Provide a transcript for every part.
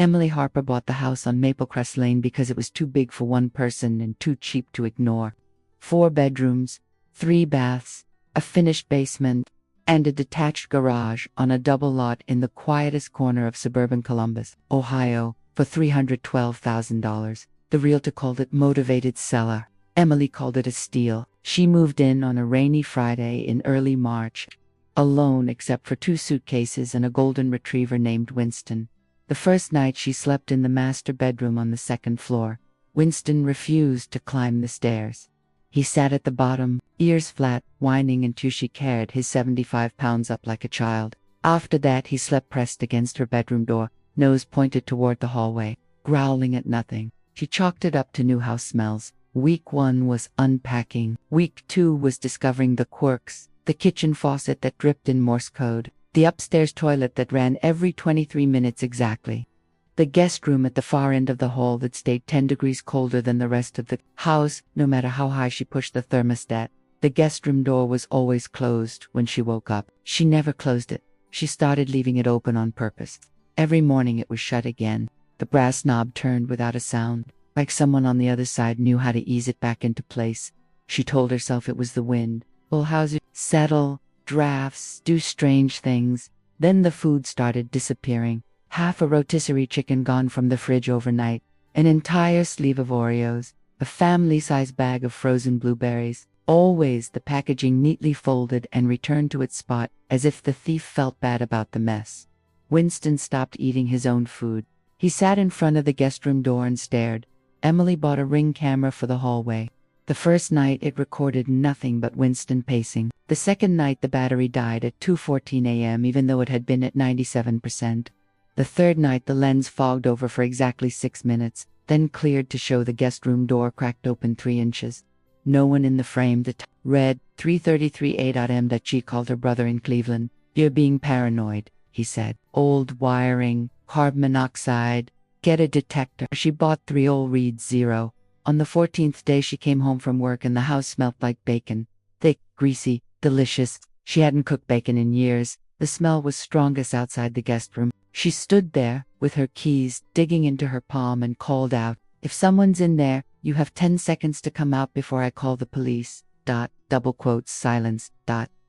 Emily Harper bought the house on Maplecrest Lane because it was too big for one person and too cheap to ignore. 4 bedrooms, 3 baths, a finished basement, and a detached garage on a double lot in the quietest corner of suburban Columbus, Ohio, for $312,000. The realtor called it motivated seller. Emily called it a steal. She moved in on a rainy Friday in early March, alone except for 2 suitcases and a golden retriever named Winston. The first night she slept in the master bedroom on the 2nd floor. Winston refused to climb the stairs. He sat at the bottom, ears flat, whining until she carried his 75 pounds up like a child. After that he slept pressed against her bedroom door, nose pointed toward the hallway, growling at nothing. She chalked it up to new house smells. Week 1 was unpacking. Week 2 was discovering the quirks. The kitchen faucet that dripped in Morse code. The upstairs toilet that ran every 23 minutes exactly. The guest room at the far end of the hall that stayed 10 degrees colder than the rest of the house, no matter how high she pushed the thermostat. The guest room door was always closed when she woke up. She never closed it. She started leaving it open on purpose. Every morning it was shut again. The brass knob turned without a sound, like someone on the other side knew how to ease it back into place. She told herself it was the wind. Well, how's it settle, drafts, do strange things. Then the food started disappearing. Half a rotisserie chicken gone from the fridge overnight, an entire sleeve of Oreos, a family-sized bag of frozen blueberries. Always the packaging neatly folded and returned to its spot, as if the thief felt bad about the mess. Winston stopped eating his own food. He sat in front of the guest room door and stared. Emily bought a Ring camera for the hallway. The first night it recorded nothing but Winston pacing. The second night the battery died at 2:14 a.m. even though it had been at 97%. The third night the lens fogged over for exactly 6 minutes, then cleared to show the guest room door cracked open 3 inches. No one in the frame. Read 3:33 a.m. that she called her brother in Cleveland. "You're being paranoid," he said. "Old wiring, carbon monoxide. Get a detector." She bought 3 old reads 0. On the 14th day she came home from work and the house smelled like bacon. Thick, greasy, delicious. She hadn't cooked bacon in years. The smell was strongest outside the guest room. She stood there, with her keys digging into her palm, and called out, "If someone's in there, you have 10 seconds to come out before I call the police." Double quotes, silence.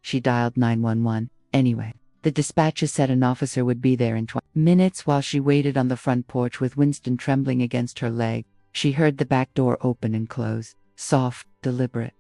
She dialed 911. Anyway, the dispatcher said an officer would be there in 20 minutes. While she waited on the front porch with Winston trembling against her leg, she heard the back door open and close, soft, deliberate.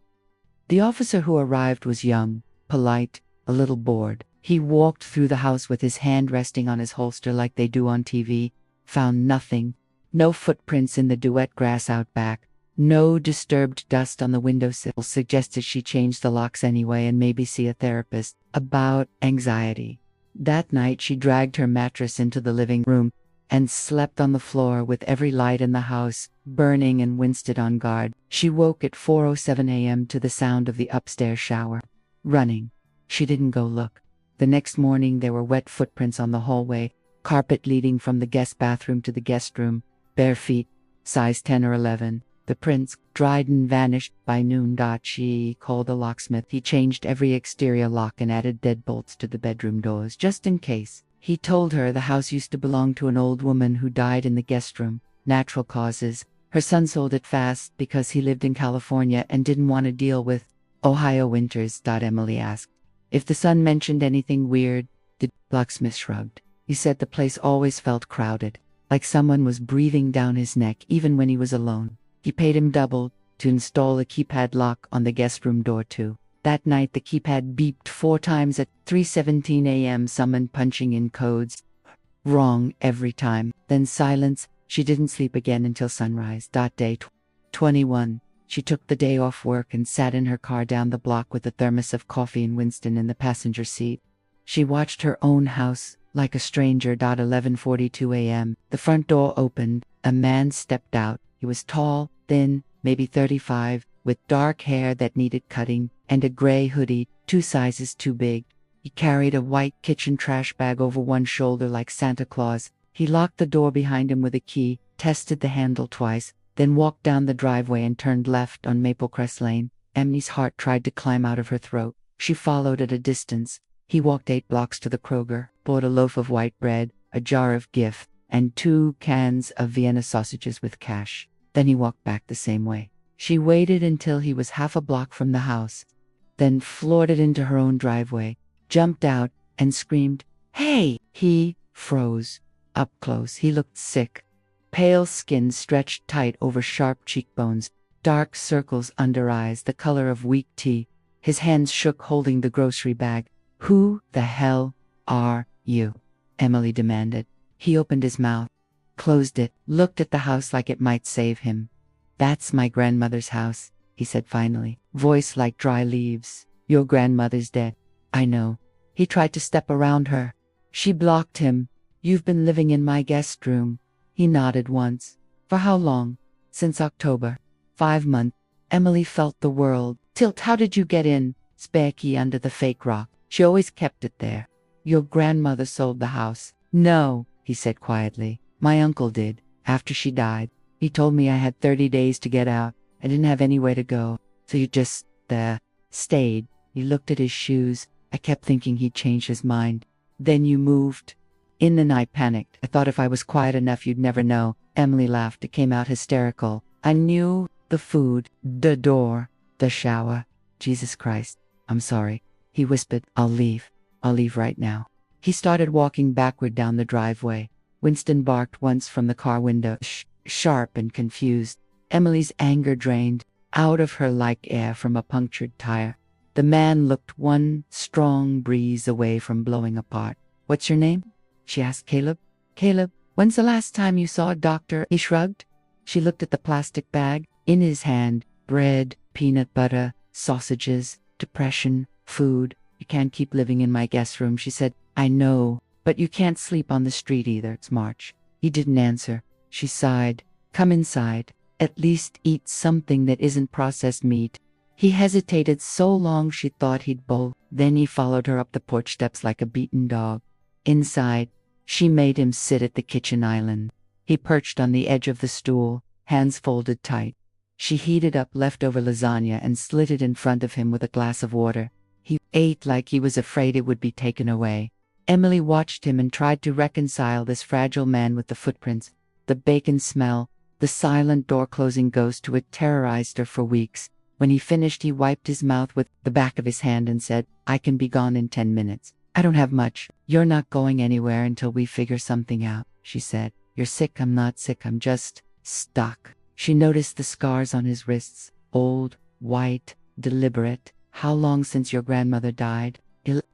The officer who arrived was young, polite, a little bored. He walked through the house with his hand resting on his holster like they do on TV. Found nothing. No footprints in the duet grass out back. No disturbed dust on the windowsill. Suggested she change the locks anyway and maybe see a therapist about anxiety. That night she dragged her mattress into the living room and slept on the floor with every light in the house burning and Winston on guard. She woke at 4:07 a.m. to the sound of the upstairs shower. Running. She didn't go look. The next morning there were wet footprints on the hallway, carpet leading from the guest bathroom to the guest room, bare feet, size 10 or 11. The prints dried and vanished by noon. She called the locksmith. He changed every exterior lock and added deadbolts to the bedroom doors, just in case. He told her the house used to belong to an old woman who died in the guest room. Natural causes. Her son sold it fast because he lived in California and didn't want to deal with Ohio winters. Emily asked. If the son mentioned anything weird, the locksmith shrugged. He said the place always felt crowded, like someone was breathing down his neck even when he was alone. He paid him double to install a keypad lock on the guest room door too. That night the keypad beeped 4 times at 3:17 a.m. Someone punching in codes. Wrong every time. Then silence. She didn't sleep again until sunrise. Day 21. She took the day off work and sat in her car down the block with a thermos of coffee and Winston in the passenger seat. She watched her own house, like a stranger. 11:42 a.m. The front door opened. A man stepped out. He was tall, thin, maybe 35, with dark hair that needed cutting, and a gray hoodie, 2 sizes too big. He carried a white kitchen trash bag over one shoulder like Santa Claus. He locked the door behind him with a key, tested the handle twice, then walked down the driveway and turned left on Maplecrest Lane. Emily's heart tried to climb out of her throat. She followed at a distance. He walked 8 blocks to the Kroger, bought a loaf of white bread, a jar of Gif, and 2 cans of Vienna sausages with cash. Then he walked back the same way. She waited until he was half a block from the house, then floored it into her own driveway, jumped out, and screamed, "Hey!" He froze. Up close, he looked sick. Pale skin stretched tight over sharp cheekbones, dark circles under eyes, the color of weak tea. His hands shook holding the grocery bag. "Who the hell are you?" Emily demanded. He opened his mouth, closed it, looked at the house like it might save him. "That's my grandmother's house," he said finally, voice like dry leaves. "Your grandmother's dead." "I know." He tried to step around her. She blocked him. "You've been living in my guest room." He nodded once. "For how long?" "Since October." 5 months. Emily felt the world tilt. "How did you get in?" "Spare key under the fake rock. She always kept it there." "Your grandmother sold the house." "No," he said quietly. "My uncle did, after she died. He told me I had 30 days to get out. I didn't have anywhere to go. So you just, stayed." He looked at his shoes. "I kept thinking he'd changed his mind." "Then you moved?" "In the night, panicked. I thought if I was quiet enough you'd never know." Emily laughed. It came out hysterical. "I knew the food, the door, the shower." "Jesus Christ. I'm sorry." He whispered, I'll leave right now." He started walking backward down the driveway. Winston barked once from the car window, sharp and confused. Emily's anger drained out of her like air from a punctured tire. The man looked one strong breeze away from blowing apart. "What's your name?" she asked. "Caleb." "Caleb, when's the last time you saw a doctor?" He shrugged. She looked at the plastic bag. In his hand, bread, peanut butter, sausages, depression, food. "You can't keep living in my guest room," she said. "I know, but you can't sleep on the street either. It's March." He didn't answer. She sighed. "Come inside. At least eat something that isn't processed meat." He hesitated so long she thought he'd bolt. Then he followed her up the porch steps like a beaten dog. Inside, she made him sit at the kitchen island. He perched on the edge of the stool, hands folded tight. She heated up leftover lasagna and slid it in front of him with a glass of water. He ate like he was afraid it would be taken away. Emily watched him and tried to reconcile this fragile man with the footprints, the bacon smell, the silent door-closing ghost who had terrorized her for weeks. When he finished, he wiped his mouth with the back of his hand and said, "I can be gone in 10 minutes. I don't have much." "You're not going anywhere until we figure something out," she said. "You're sick." "I'm not sick. I'm just stuck." She noticed the scars on his wrists, old, white, deliberate. "How long since your grandmother died?"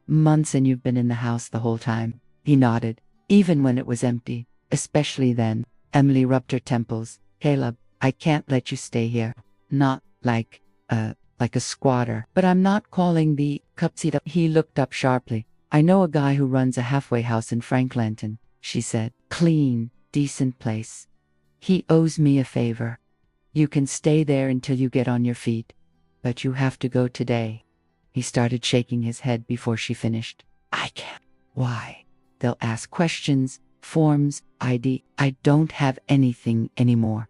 "Months, and you've been in the house the whole time." He nodded. "Even when it was empty." "Especially then." Emily rubbed her temples. "Caleb, I can't let you stay here. Not like a squatter. But I'm not calling the Cupsida." He looked up sharply. "I know a guy who runs a halfway house in Franklinton," she said. "Clean, decent place. He owes me a favor. You can stay there until you get on your feet. But you have to go today." He started shaking his head before she finished. "I can't." "Why?" "They'll ask questions, forms, ID. I don't have anything anymore."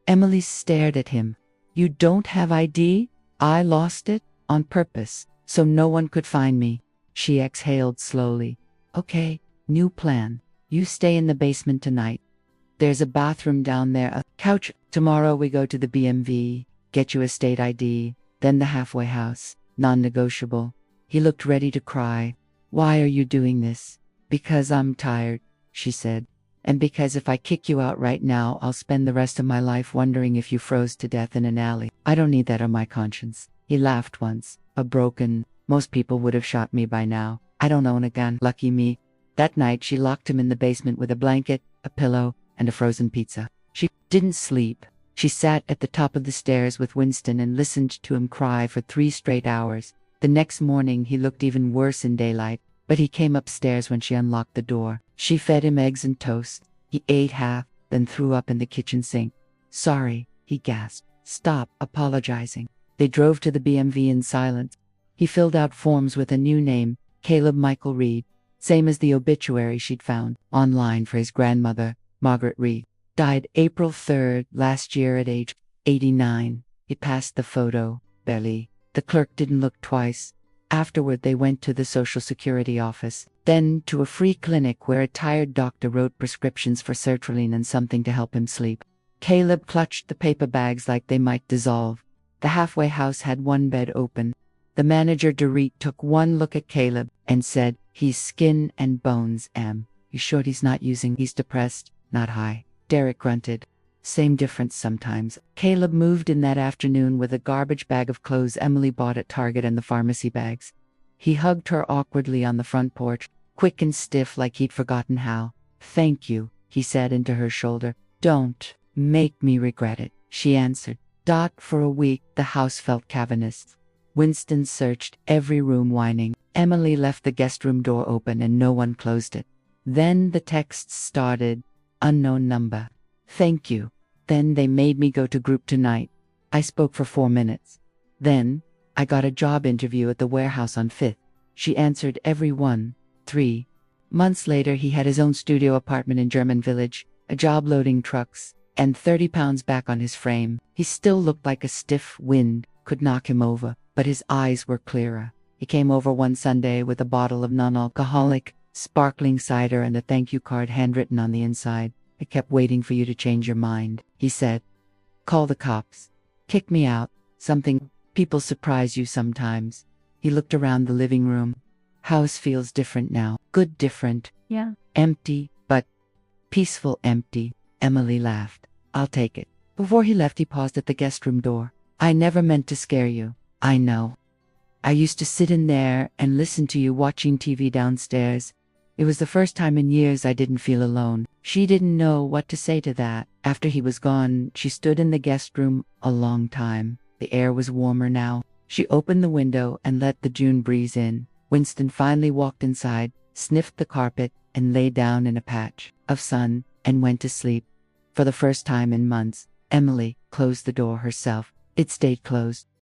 Emily stared at him. "You don't have ID? I lost it on purpose, so no one could find me." She exhaled slowly. "Okay, new plan. You stay in the basement tonight. There's a bathroom down there, a couch. Tomorrow we go to the BMV, get you a state ID, then the halfway house, non-negotiable." He looked ready to cry. "Why are you doing this?" "Because I'm tired," she said. "And because if I kick you out right now, I'll spend the rest of my life wondering if you froze to death in an alley. I don't need that on my conscience." He laughed once. Most people would have shot me by now. I don't own a gun. Lucky me." That night she locked him in the basement with a blanket, a pillow, and a frozen pizza. She didn't sleep. She sat at the top of the stairs with Winston and listened to him cry for 3 straight hours. The next morning he looked even worse in daylight, but he came upstairs when she unlocked the door. She fed him eggs and toast. He ate half, then threw up in the kitchen sink. "Sorry," he gasped. "Stop apologizing." They drove to the BMV in silence. He filled out forms with a new name, Caleb Michael Reed, same as the obituary she'd found online for his grandmother, Margaret Reed. Died April 3rd last year at age 89. He passed the photo, barely. The clerk didn't look twice. Afterward, they went to the Social Security office, then to a free clinic where a tired doctor wrote prescriptions for sertraline and something to help him sleep. Caleb clutched the paper bags like they might dissolve. The halfway house had one bed open. The manager, Dorit, took one look at Caleb and said, "He's skin and bones, Em. You sure he's not using? He's depressed, not high." Derek grunted. Same difference sometimes. Caleb moved in that afternoon with a garbage bag of clothes Emily bought at Target and the pharmacy bags. He hugged her awkwardly on the front porch, quick and stiff like he'd forgotten how. "Thank you," he said into her shoulder. "Don't make me regret it," she answered. For a week, the house felt cavernous. Winston searched every room, whining. Emily left the guest room door open and no one closed it. Then the texts started. Unknown number. "Thank you." Then they made me go to group tonight. I spoke for 4 minutes. Then I got a job interview at the warehouse on 5th. She answered every one. 3 months later, he had his own studio apartment in German Village, a job loading trucks, and 30 pounds back on his frame. He still looked like a stiff wind could knock him over, but his eyes were clearer. He came over one Sunday with a bottle of non-alcoholic, sparkling cider and a thank you card handwritten on the inside. "I kept waiting for you to change your mind," he said. "Call the cops. Kick me out. Something. People surprise you sometimes." He looked around the living room. "House feels different now. Good different. Yeah. Empty, but peaceful empty." Emily laughed. "I'll take it." Before he left, he paused at the guest room door. "I never meant to scare you. I know. I used to sit in there and listen to you watching TV downstairs. It was the first time in years I didn't feel alone." She didn't know what to say to that. After he was gone, she stood in the guest room a long time. The air was warmer now. She opened the window and let the June breeze in. Winston finally walked inside, sniffed the carpet, and lay down in a patch of sun and went to sleep. For the first time in months, Emily closed the door herself. It stayed closed.